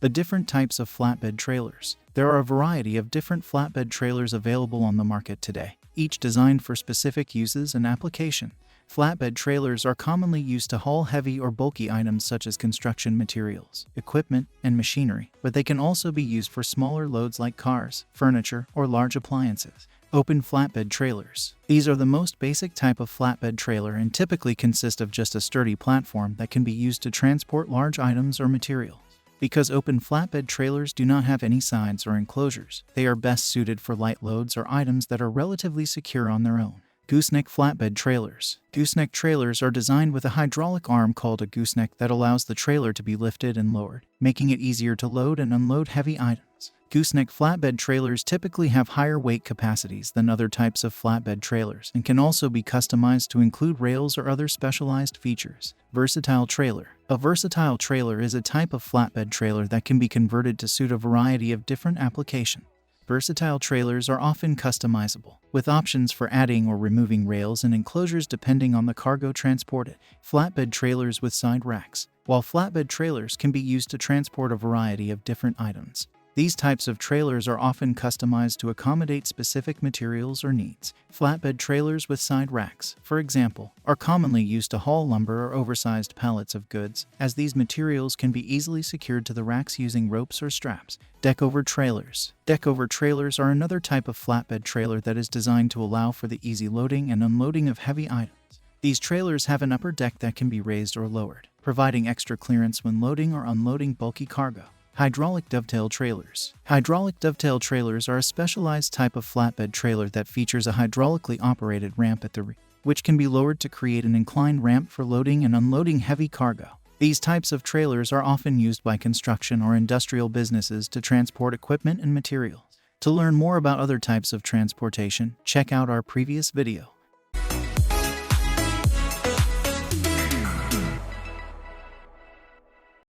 The different types of flatbed trailers. There are a variety of different flatbed trailers available on the market today, each designed for specific uses and application. Flatbed trailers are commonly used to haul heavy or bulky items such as construction materials, equipment, and machinery, but they can also be used for smaller loads like cars, furniture, or large appliances. Open flatbed trailers. These are the most basic type of flatbed trailer and typically consist of just a sturdy platform that can be used to transport large items or materials. Because open flatbed trailers do not have any sides or enclosures, they are best suited for light loads or items that are relatively secure on their own. Gooseneck flatbed trailers. Gooseneck trailers are designed with a hydraulic arm called a gooseneck that allows the trailer to be lifted and lowered, making it easier to load and unload heavy items. Gooseneck flatbed trailers typically have higher weight capacities than other types of flatbed trailers and can also be customized to include rails or other specialized features. Versatile trailer. A versatile trailer is a type of flatbed trailer that can be converted to suit a variety of different applications. Versatile trailers are often customizable, with options for adding or removing rails and enclosures depending on the cargo transported. Flatbed trailers with side racks. While flatbed trailers can be used to transport a variety of different items, these types of trailers are often customized to accommodate specific materials or needs. Flatbed trailers with side racks, for example, are commonly used to haul lumber or oversized pallets of goods, as these materials can be easily secured to the racks using ropes or straps. Deck-over trailers. Deck-over trailers are another type of flatbed trailer that is designed to allow for the easy loading and unloading of heavy items. These trailers have an upper deck that can be raised or lowered, providing extra clearance when loading or unloading bulky cargo. Hydraulic dovetail trailers. Hydraulic dovetail trailers are a specialized type of flatbed trailer that features a hydraulically operated ramp at the rear, which can be lowered to create an inclined ramp for loading and unloading heavy cargo. These types of trailers are often used by construction or industrial businesses to transport equipment and materials. To learn more about other types of transportation, check out our previous video.